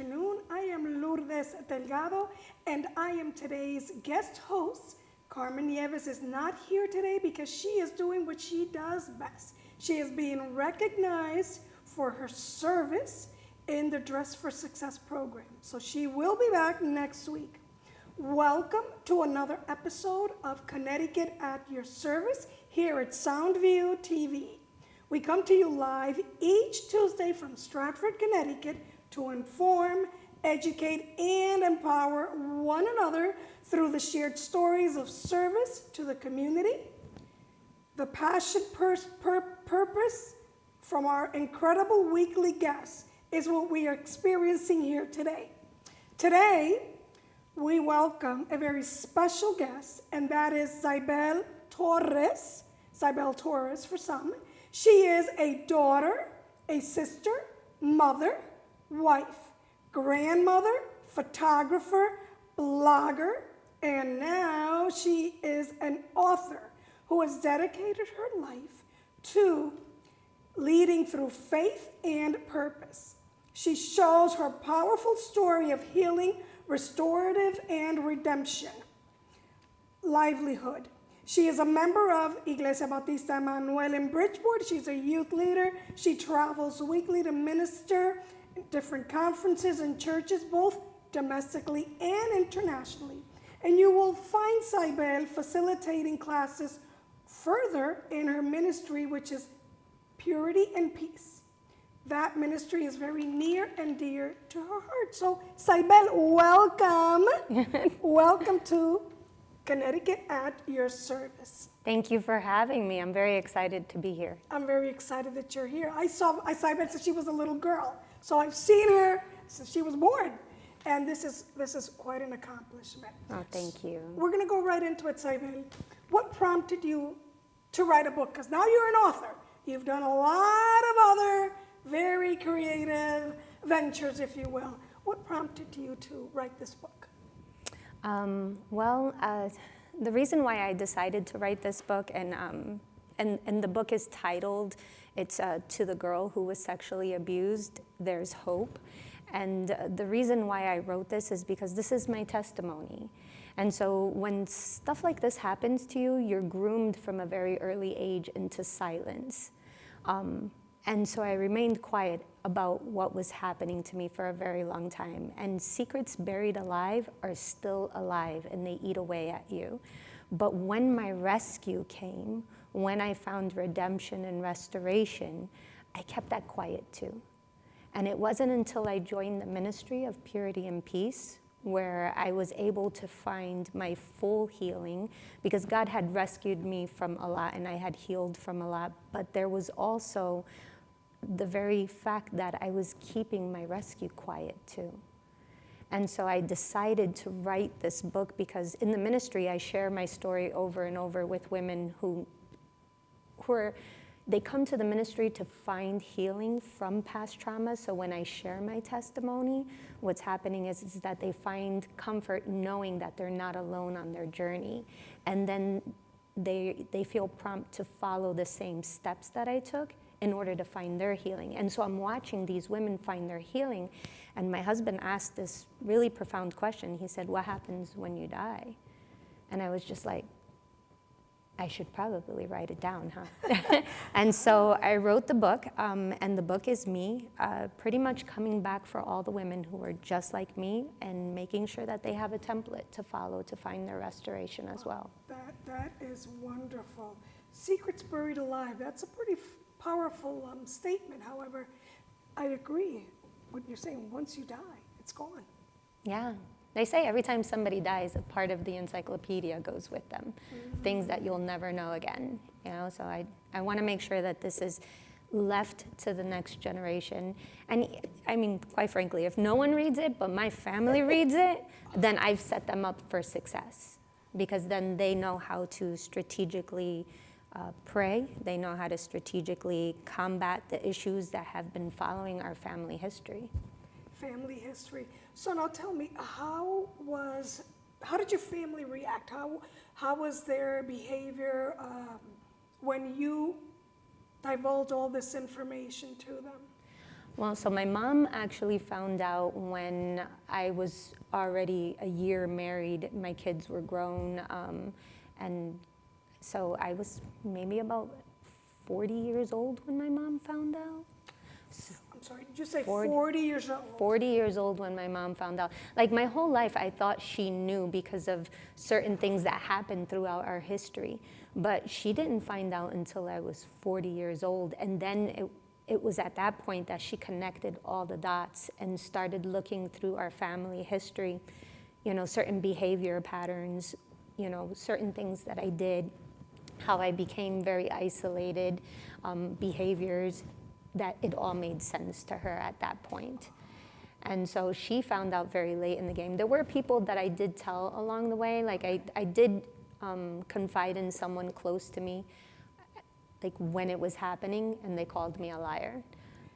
afternoon. I am Lourdes Delgado, and I am today's guest host. Carmen Nieves is not here today because she is doing what she does best. She is being recognized for her service in the Dress for Success program. So she will be back next week. Welcome to another episode of Connecticut at Your Service here at Soundview TV. We come to you live each Tuesday from Stratford, Connecticut to inform, educate, and empower one another through the shared stories of service to the community. The passion purpose from our incredible weekly guests is what we are experiencing here today. Today, we welcome a very special guest, and that is Zaibel Torres. Zaibel Torres for some. She is a daughter, a sister, mother, wife, grandmother, photographer, blogger, and now she is an author who has dedicated her life to leading through faith and purpose. She shows her powerful story of healing, restorative, and redemption, livelihood. She is a member of Iglesia Bautista Emanuel in Bridgeport. She's a youth leader. She travels weekly to minister at different conferences and churches, both domestically and internationally. And you will find Zaibel facilitating classes further in her ministry, which is Purity and Peace. That ministry is very near and dear to her heart. So, Zaibel, welcome. Welcome to Connecticut at Your Service. Thank you for having me. I'm very excited to be here. I'm very excited that you're here. I saw Zaibel since she was a little girl, so I've seen her since she was born, and this is quite an accomplishment. Oh, thank you. We're going to go right into it, Zaibel. What prompted you to write a book? Because now you're an author. You've done a lot of other very creative ventures, if you will. What prompted you to write this book? The reason why I decided to write this book, and the book is titled, it's To the Girl Who Was Sexually Abused, There's Hope. And the reason why I wrote this is because this is my testimony. And so when stuff like this happens to you, you're groomed from a very early age into silence. And so I remained quiet about what was happening to me for a very long time. And secrets buried alive are still alive, and they eat away at you. But when my rescue came, when I found redemption and restoration, I kept that quiet too. And it wasn't until I joined the ministry of Purity and Peace where I was able to find my full healing, because God had rescued me from a lot and I had healed from a lot, but there was also the very fact that I was keeping my rescue quiet too. And so I decided to write this book because in the ministry I share my story over and over with women who they come to the ministry to find healing from past trauma. So when I share my testimony, what's happening is that they find comfort knowing that they're not alone on their journey. And then they feel prompt to follow the same steps that I took in order to find their healing. And so I'm watching these women find their healing. And my husband asked this really profound question. He said, "What happens when you die?" And I was just like, I should probably write it down, huh? And so I wrote the book, and the book is me pretty much coming back for all the women who are just like me and making sure that they have a template to follow to find their restoration as well. That is wonderful. Secrets buried alive, that's a pretty powerful statement. However, I agree what you're saying. Once you die, it's gone. Yeah. They say every time somebody dies, a part of the encyclopedia goes with them, things that you'll never know again. You know, so I want to make sure that this is left to the next generation. And I mean, quite frankly, if no one reads it, but my family reads it, then I've set them up for success, because then they know how to strategically pray. They know how to strategically combat the issues that have been following our family history. Family history. So now tell me, how did your family react? How was their behavior when you divulged all this information to them? Well, so my mom actually found out when I was already a year married. My kids were grown, and so I was maybe about 40 years old when my mom found out. I'm sorry, did you say 40 years old? 40 years old when my mom found out. Like my whole life, I thought she knew because of certain things that happened throughout our history. But she didn't find out until I was 40 years old. And then it was at that point that she connected all the dots and started looking through our family history, you know, certain behavior patterns, you know, certain things that I did, how I became very isolated, behaviors, that it all made sense to her at that point. And so she found out very late in the game. There were people that I did tell along the way, like I did confide in someone close to me, like when it was happening, and they called me a liar.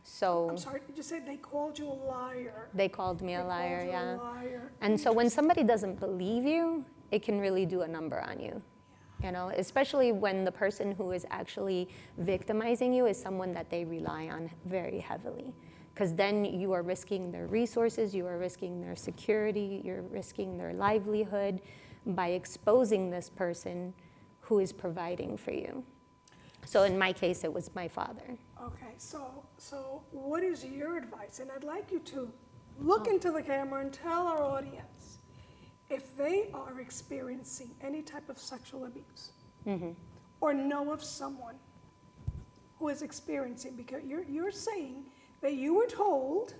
So I'm sorry, did you say they called you a liar? They called me a liar, called you yeah. a liar. And so when somebody doesn't believe you, it can really do a number on you. You know, especially when the person who is actually victimizing you is someone that they rely on very heavily. Because then you are risking their resources, you are risking their security, you're risking their livelihood by exposing this person who is providing for you. So in my case, it was my father. Okay, so what is your advice? And I'd like you to look into the camera and tell our audience if they are experiencing any type of sexual abuse or know of someone who is experiencing, because you're saying that you were told,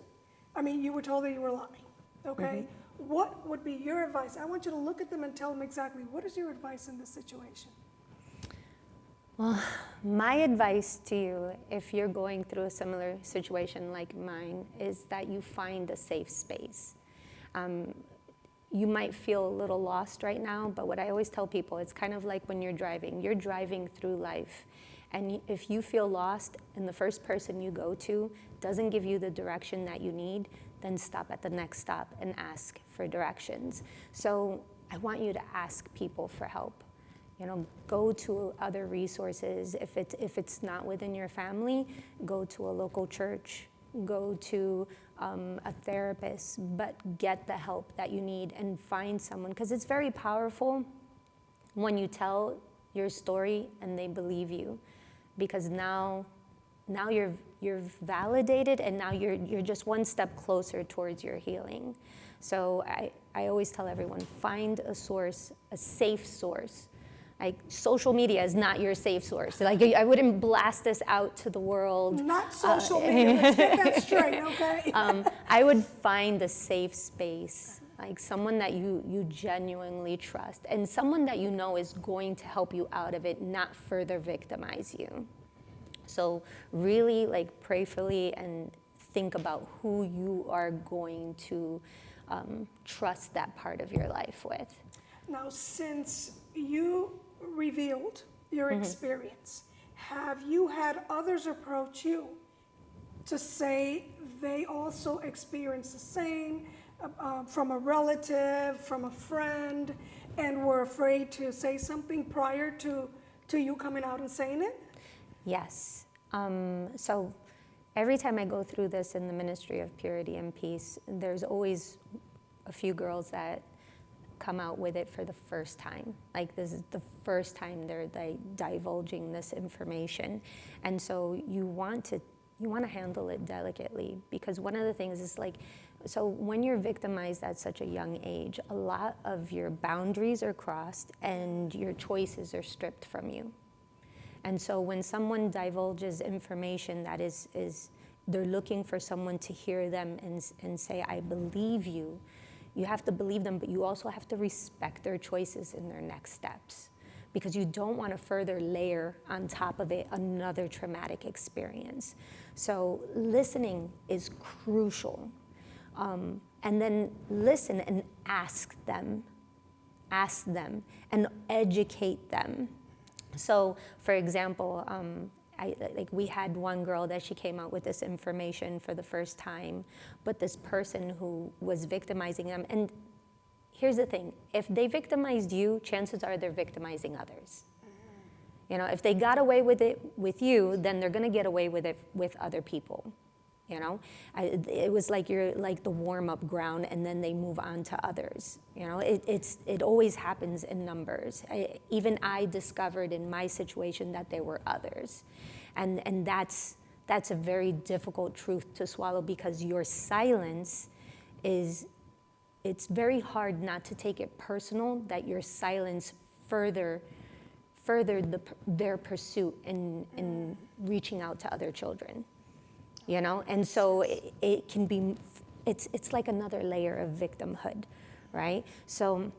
you were told that you were lying, okay? What would be your advice? I want you to look at them and tell them exactly what is your advice in this situation? Well, my advice to you, if you're going through a similar situation like mine, is that you find a safe space. You might feel a little lost right now, but what I always tell people, it's kind of like when you're driving through life. And if you feel lost and the first person you go to doesn't give you the direction that you need, then stop at the next stop and ask for directions. So I want you to ask people for help. You know, go to other resources. If it's not within your family, go to a local church, go to a therapist, but get the help that you need and find someone, because it's very powerful when you tell your story and they believe you, because now you're validated, and now you're just one step closer towards your healing. So I always tell everyone, find a source, a safe source. Like, social media is not your safe source. Like, I wouldn't blast this out to the world. Not social media, let's get that straight, okay? I would find a safe space, like someone that you genuinely trust, and someone that you know is going to help you out of it, not further victimize you. So really, like, prayerfully and think about who you are going to trust that part of your life with. Now, since you revealed your experience, have you had others approach you to say they also experienced the same, from a relative, from a friend, and were afraid to say something prior to you coming out and saying it? Yes. So every time I go through this in the Ministry of Purity and Peace, there's always a few girls that come out with it for the first time. Like, this is the first time they're divulging this information. And so you want to handle it delicately, because one of the things is, like, so when you're victimized at such a young age, a lot of your boundaries are crossed and your choices are stripped from you. And so when someone divulges information that is they're looking for someone to hear them and say, I believe you, you have to believe them, but you also have to respect their choices in their next steps, because you don't want to further layer on top of it another traumatic experience. So listening is crucial. And then listen and ask them, and educate them. So, for example, we had one girl that she came out with this information for the first time, but this person who was victimizing them, and here's the thing, if they victimized you, chances are they're victimizing others. You know, if they got away with it with you, then they're gonna get away with it with other people. You know, it was like you're like the warm-up ground, and then they move on to others. You know, it always happens in numbers. Even I discovered in my situation that there were others, and that's a very difficult truth to swallow, because your silence is, it's very hard not to take it personal that your silence furthered their pursuit in reaching out to other children. You know, and so it can be, it's like another layer of victimhood, right? So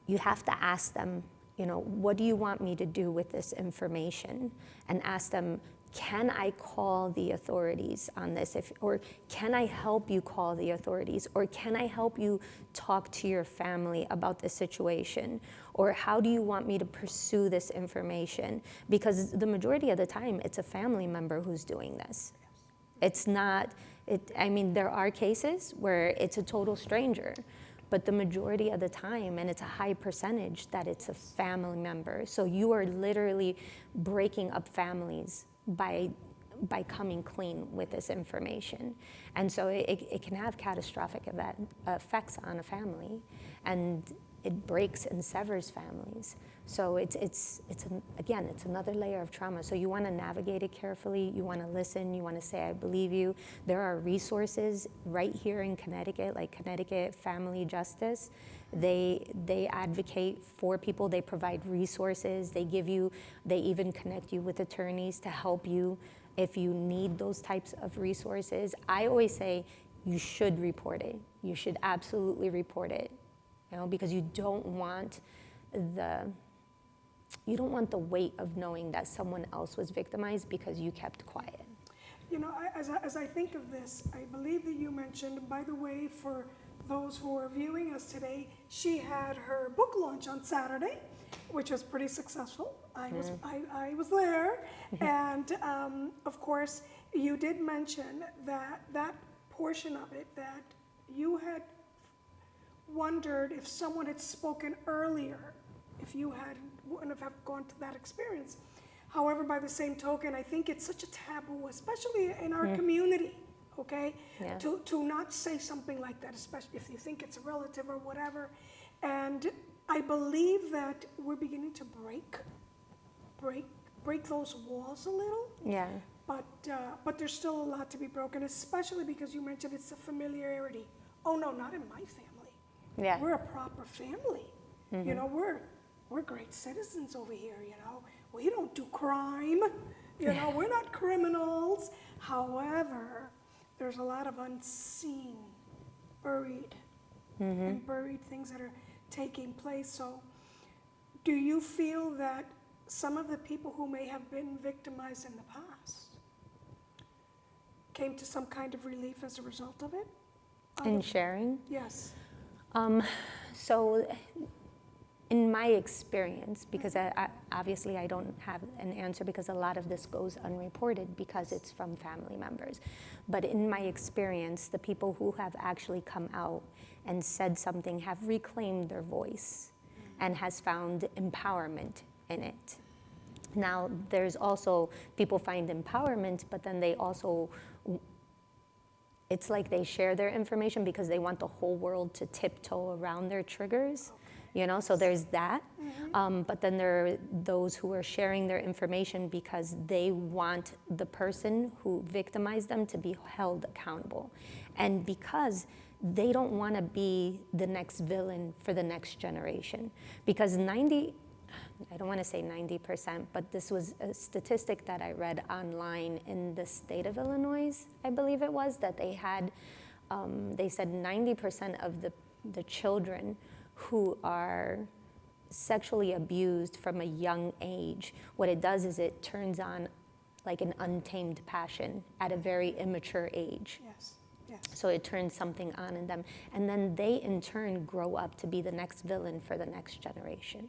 you have to ask them, you know, what do you want me to do with this information? And ask them, can I call the authorities on this? Or can I help you call the authorities? Or can I help you talk to your family about this situation? Or how do you want me to pursue this information? Because the majority of the time, it's a family member who's doing this. It's not, I mean, there are cases where it's a total stranger, but the majority of the time, and it's a high percentage, that it's a family member. So you are literally breaking up families by coming clean with this information. And so it can have catastrophic effects on a family, and it breaks and severs families. So again, it's another layer of trauma. So you want to navigate it carefully. You want to listen. You want to say, I believe you. There are resources right here in Connecticut, like Connecticut Family Justice. They advocate for people. They provide resources. They even connect you with attorneys to help you if you need those types of resources. I always say you should report it. You should absolutely report it, you know, because you don't want the weight of knowing that someone else was victimized because you kept quiet. You know, as I think of this, I believe that you mentioned, by the way, for those who are viewing us today, she had her book launch on Saturday, which was pretty successful. I was there, and of course, you did mention that portion of it, that you had wondered if someone had spoken earlier, if you wouldn't have gone to that experience. However, by the same token, I think it's such a taboo, especially in our community, okay? Yeah. To not say something like that, especially if you think it's a relative or whatever. And I believe that we're beginning to break those walls a little. Yeah. But there's still a lot to be broken, especially because you mentioned it's a familiarity. Oh no, not in my family. Yeah. We're a proper family. You know, we're great citizens over here, you know. We don't do crime, you know, we're not criminals. However, there's a lot of unseen, buried things that are taking place. So do you feel that some of the people who may have been victimized in the past came to some kind of relief as a result of it? In sharing? Yes. So in my experience, because obviously I don't have an answer because a lot of this goes unreported because it's from family members. But in my experience, the people who have actually come out and said something have reclaimed their voice and has found empowerment in it. Now, there's also, people find empowerment, but then they also, it's like they share their information because they want the whole world to tiptoe around their triggers. You know, so there's that. But then there are those who are sharing their information because they want the person who victimized them to be held accountable. And because they don't want to be the next villain for the next generation. Because I don't want to say 90%, but this was a statistic that I read online in the state of Illinois, I believe it was, that they had, they said 90% of the children who are sexually abused from a young age, what it does is it turns on like an untamed passion at a very immature age. Yes, yes. So it turns something on in them. And then they in turn grow up to be the next villain for the next generation.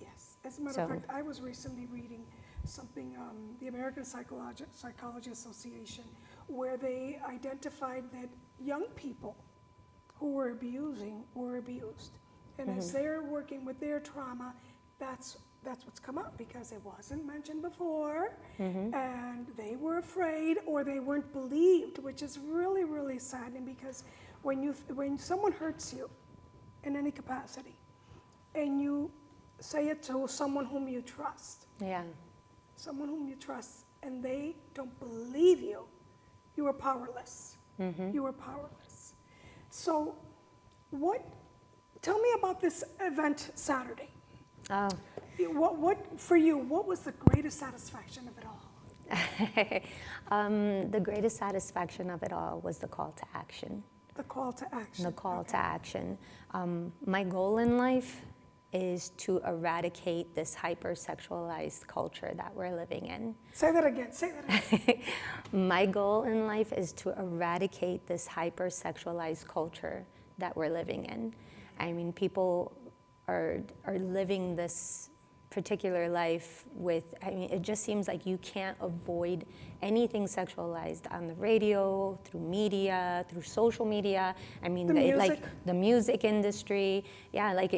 Yes. As a matter of fact, I was recently reading something, the American Psychology Association, where they identified that young people who were abusing were abused. And as they're working with their trauma, that's that's what's come up because it wasn't mentioned before, and they were afraid or they weren't believed, which is really, really saddening because when someone hurts you in any capacity and you say it to someone whom you trust, someone whom you trust, and they don't believe you, you are powerless. You are powerless. So tell me about this event Saturday. Oh. What for you, what was the greatest satisfaction of it all? The greatest satisfaction of it all was the call to action. The call to action. The call to action. My goal in life is to eradicate this hypersexualized culture that we're living in. Say that again. My goal in life is to eradicate this hypersexualized culture that we're living in. I mean, people are living this particular life with, I mean, it just seems like you can't avoid anything sexualized on the radio, through media, through social media. I mean, like the music industry. Yeah, like,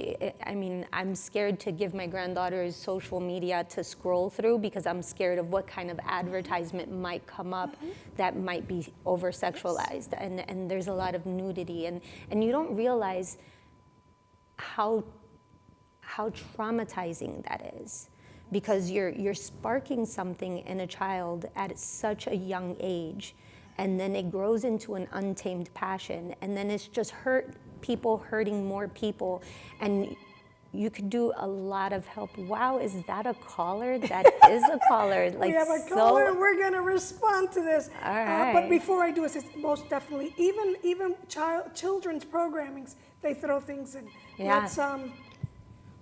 I mean, I'm scared to give my granddaughters social media to scroll through because I'm scared of what kind of advertisement might come up that might be over-sexualized. And there's a lot of nudity. And you don't realize how traumatizing that is, because you're sparking something in a child at such a young age, and then it grows into an untamed passion, and then it's just hurting more people, and you could do a lot of help. Wow, is that a caller? That is a caller. Like, we have a caller, and we're gonna respond to this. All right. But before I do this, it's most definitely even children's programmings, they throw things in. Yeah. Let's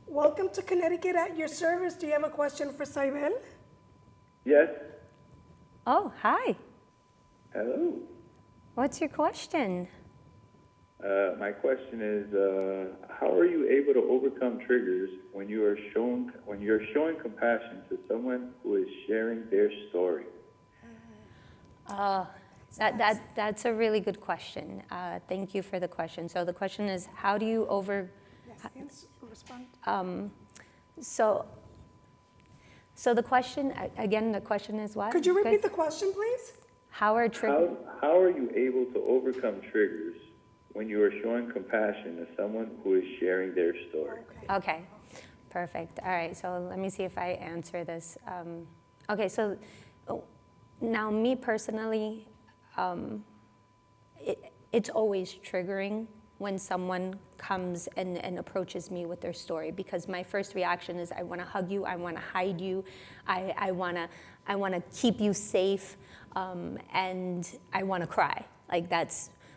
welcome to Connecticut, at your service. Do you have a question for Zaibel? Yes. Oh, hi. Hello. What's your question? My question is, how are you able to overcome triggers when you're showing compassion to someone who is sharing their story? That's a really good question. Thank you for the question. So the question is, how do you respond? So the question, again, the question is what? Could you repeat the question, please? How are triggers? How are you able to overcome triggers when you are showing compassion to someone who is sharing their story? Okay, perfect. All right, so let me see if I answer this. Okay, so now me personally, it's always triggering when someone comes and approaches me with their story, because my first reaction is I want to hug you, I want to hide you, I want to keep you safe, and I want to cry. Like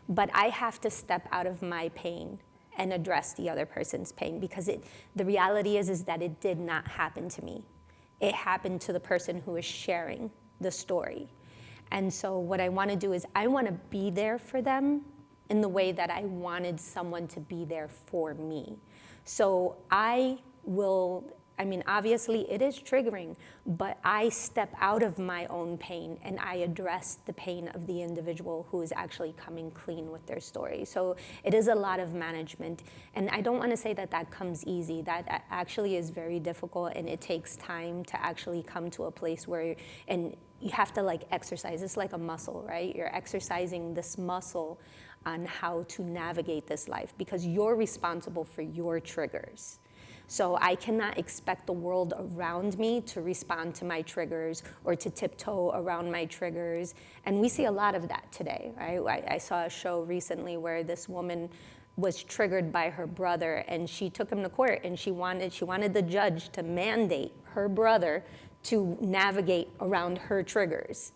but I have to step out of my pain and address the other person's pain, because the reality is that it did not happen to me. It happened to the person who is sharing the story. And so what I want to do is I want to be there for them in the way that I wanted someone to be there for me. So obviously it is triggering, but I step out of my own pain and I address the pain of the individual who is actually coming clean with their story. So it is a lot of management. And I don't want to say that comes easy. That actually is very difficult, and it takes time to actually come to a place where, and you have to exercise. It's like a muscle, right? You're exercising this muscle on how to navigate this life, because you're responsible for your triggers. So I cannot expect the world around me to respond to my triggers or to tiptoe around my triggers. And we see a lot of that today, right? I saw a show recently where this woman was triggered by her brother, and she took him to court, and she wanted the judge to mandate her brother to navigate around her triggers.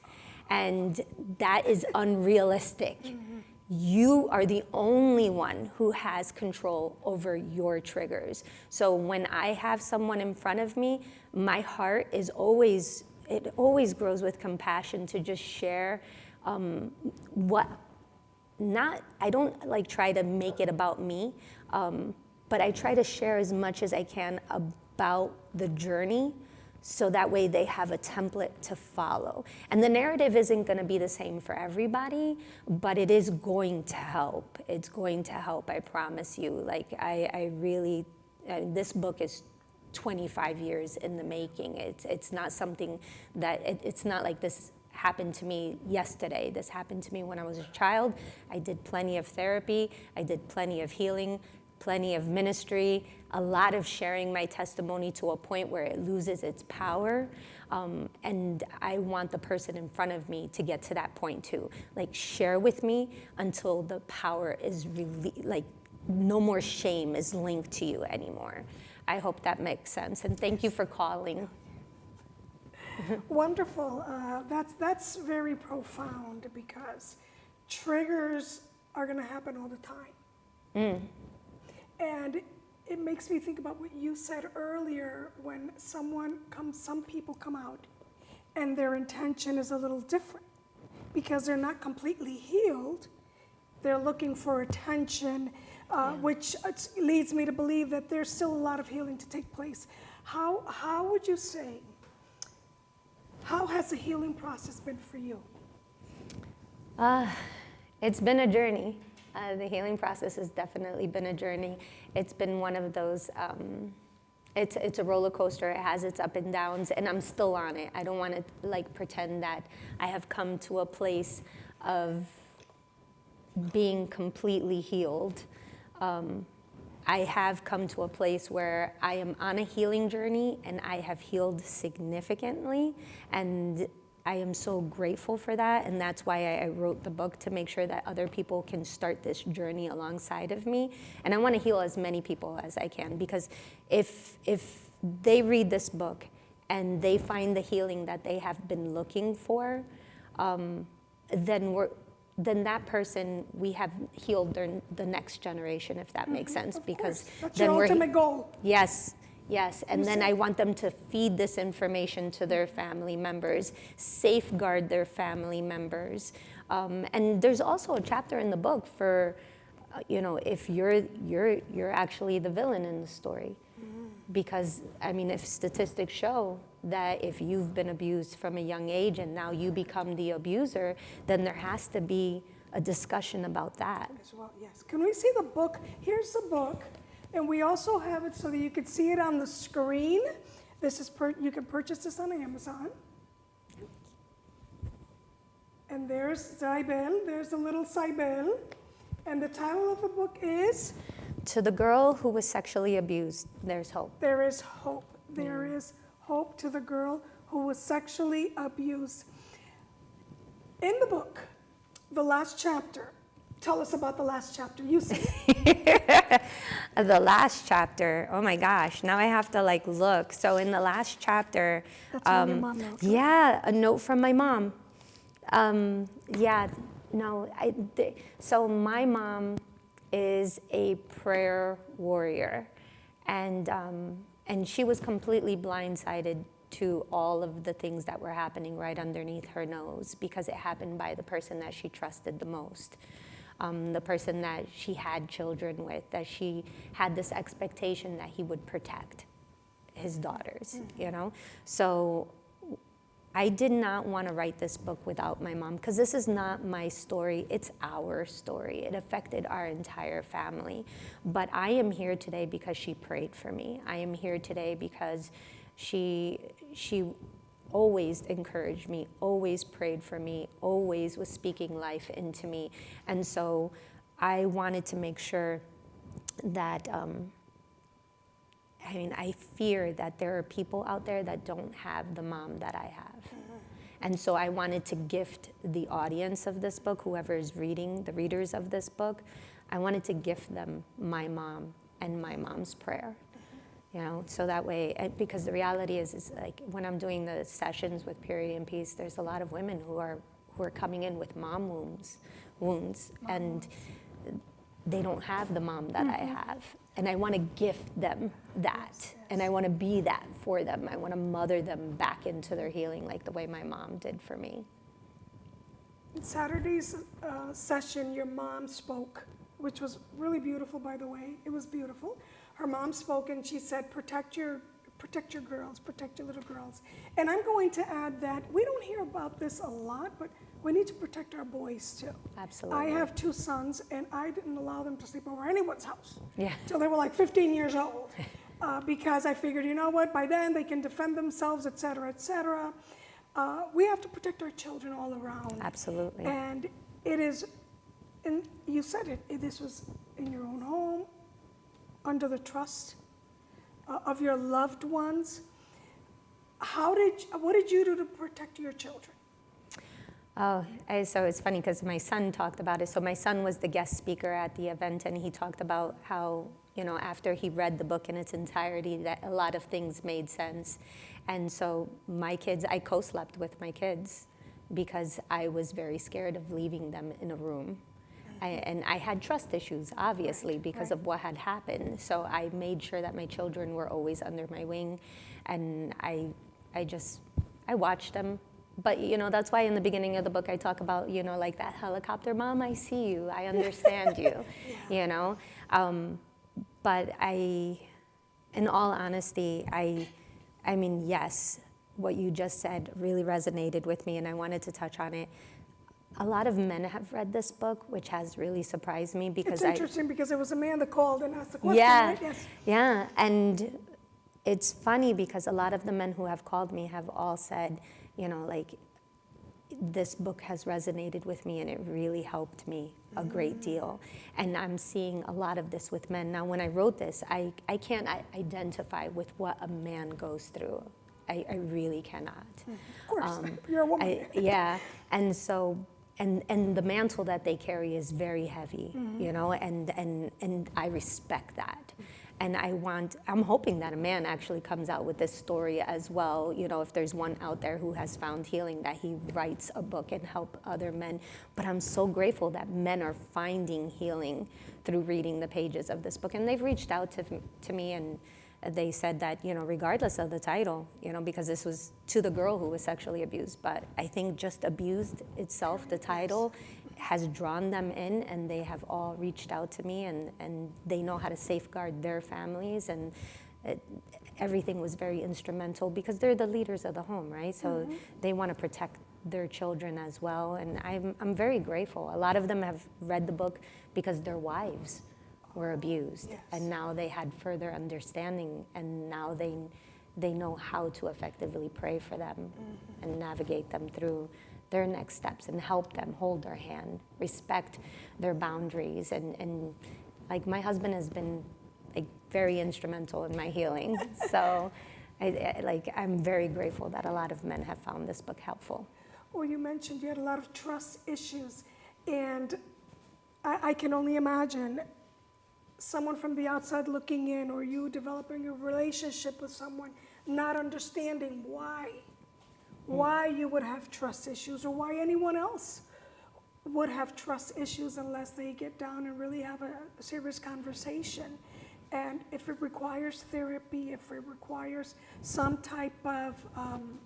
And that is unrealistic. You are the only one who has control over your triggers. So when I have someone in front of me, my heart always grows with compassion to just share I don't try to make it about me, but I try to share as much as I can about the journey, so that way they have a template to follow. And the narrative isn't going to be the same for everybody, but it is going to help. It's going to help, I promise you. I really, this book is 25 years in the making. It's not something that, it's not like this happened to me yesterday. This happened to me when I was a child. I did plenty of therapy. I did plenty of healing, plenty of ministry, a lot of sharing my testimony to a point where it loses its power. And I want the person in front of me to get to that point too. Like, share with me until the power is really, like, no more shame is linked to you anymore. I hope that makes sense. And thank you for calling. Wonderful. That's very profound, because triggers are going to happen all the time. And it makes me think about what you said earlier, when some people come out and their intention is a little different because they're not completely healed. They're looking for attention, which leads me to believe that there's still a lot of healing to take place. How would you say, how has the healing process been for you? It's been a journey. The healing process has definitely been a journey. It's been one of those, it's a roller coaster. It has its up and downs, and I'm still on it. I don't want to like pretend that I have come to a place of being completely healed. I have come to a place where I am on a healing journey, and I have healed significantly, and I am so grateful for that, and that's why I wrote the book, to make sure that other people can start this journey alongside of me. And I want to heal as many people as I can, because if they read this book and they find the healing that they have been looking for, then that person, we have healed the next generation, if that makes sense. Because that's then your ultimate goal. Yes. And then I want them to feed this information to their family members, safeguard their family members. And there's also a chapter in the book for, if you're actually the villain in the story. Because, I mean, if statistics show that if you've been abused from a young age and now you become the abuser, then there has to be a discussion about that. As well, yes. Can we see the book? Here's the book, and we also have it so that you can see it on the screen. This is you can purchase this on Amazon. And there's Zaibel. There's a little Zaibel. And the title of the book is? To the girl who was sexually abused, there's hope. There is hope. There is hope to the girl who was sexually abused. In the book, the last chapter, tell us about the last chapter. You see it. The last chapter, oh my gosh, now I have to like look. So in the last chapter, that's from your mom now, too. Yeah, a note from my mom. So my mom is a prayer warrior, and she was completely blindsided to all of the things that were happening right underneath her nose, because it happened by the person that she trusted the most, the person that she had children with, that she had this expectation that he would protect his daughters, So I did not want to write this book without my mom, because this is not my story, it's our story. It affected our entire family. But I am here today because she prayed for me. I am here today because she always encouraged me, always prayed for me, always was speaking life into me. And so I wanted to make sure that, I fear that there are people out there that don't have the mom that I have. And so I wanted to gift the audience of this book, whoever is reading, the readers of this book, I wanted to gift them my mom and my mom's prayer. So that way, because the reality is like when I'm doing the sessions with Purity and Peace, there's a lot of women who are coming in with mom wounds, and they don't have the mom that I have. And I want to gift them that, and I want to be that for them. I want to mother them back into their healing like the way my mom did for me. In Saturday's session, your mom spoke, which was really beautiful, by the way. It was beautiful. Her mom spoke, and she said, protect your girls, protect your little girls. And I'm going to add that we don't hear about this a lot, but we need to protect our boys too. Absolutely. I have 2 sons, and I didn't allow them to sleep over anyone's house. Yeah. Till they were like 15 years old. because I figured, you know what, by then they can defend themselves, et cetera, et cetera. We have to protect our children all around. Absolutely. And it is, and you said it, this was in your own home, under the trust of your loved ones. What did you do to protect your children? Oh, so it's funny because my son talked about it. So my son was the guest speaker at the event, and he talked about how, after he read the book in its entirety, that a lot of things made sense. And so my kids, I co-slept with my kids because I was very scared of leaving them in a room. And I had trust issues, obviously, because of what had happened. So I made sure that my children were always under my wing, and I watched them. But, that's why in the beginning of the book I talk about, like that helicopter, Mom, I see you, I understand you, But in all honesty, I mean, yes, what you just said really resonated with me, and I wanted to touch on it. A lot of men have read this book, which has really surprised me because it's interesting because it was a man that called and asked the question, right? Yes. Yeah, and it's funny because a lot of the men who have called me have all said, like, this book has resonated with me and it really helped me a great deal. And I'm seeing a lot of this with men. Now, when I wrote this, I can't identify with what a man goes through. I really cannot. Of course, you're a woman. Yeah, and so, and the mantle that they carry is very heavy, and I respect that. And I'm hoping that a man actually comes out with this story as well. If there's one out there who has found healing, that he writes a book and help other men. But I'm so grateful that men are finding healing through reading the pages of this book. And they've reached out to me, and they said that, regardless of the title, because this was to the girl who was sexually abused. But I think just abused itself, the title, has drawn them in, and they have all reached out to me, and they know how to safeguard their families, and everything was very instrumental because they're the leaders of the home, right? So they want to protect their children as well, and I'm very grateful. A lot of them have read the book because their wives were abused, and now they had further understanding, and now they know how to effectively pray for them and navigate them through their next steps and help them, hold their hand, respect their boundaries. And like, my husband has been like very instrumental in my healing. So I'm very grateful that a lot of men have found this book helpful. Well, you mentioned you had a lot of trust issues, and I can only imagine someone from the outside looking in, or you developing a relationship with someone, not understanding why you would have trust issues, or why anyone else would have trust issues unless they get down and really have a serious conversation. And if it requires therapy, if it requires some type of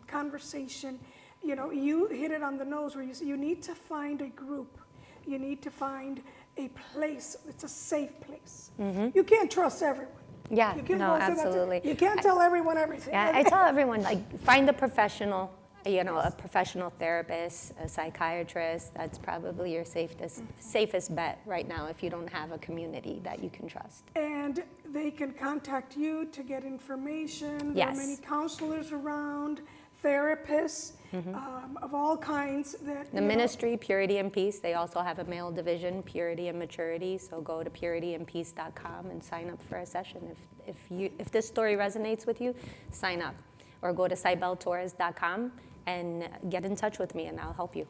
conversation, you hit it on the nose where you need to find a group. You need to find a place. It's a safe place. You can't trust everyone. Yeah, no, absolutely. You can't tell everyone everything. Yeah, I tell everyone, find a professional, a professional therapist, a psychiatrist. That's probably your safest bet right now if you don't have a community that you can trust. And they can contact you to get information. Yes. There are many counselors around, therapists of all kinds. The ministry, Purity and Peace, they also have a male division, Purity and Maturity. So go to purityandpeace.com and sign up for a session. If this story resonates with you, sign up. Or go to zaibeltorres.com and get in touch with me, and I'll help you.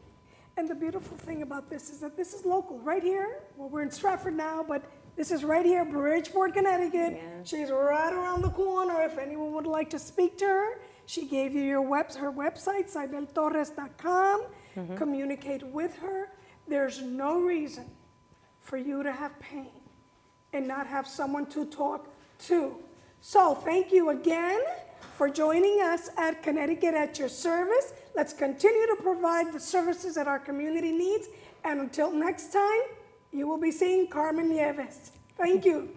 And the beautiful thing about this is that this is local, right here. Well, we're in Stratford now, but this is right here, Bridgeport, Connecticut. Yeah. She's right around the corner. If anyone would like to speak to her, she gave you her website, zaibeltorres.com. Communicate with her. There's no reason for you to have pain and not have someone to talk to. So thank you again for joining us at Connecticut at your service. Let's continue to provide the services that our community needs. And until next time, you will be seeing Carmen Nieves. Thank you.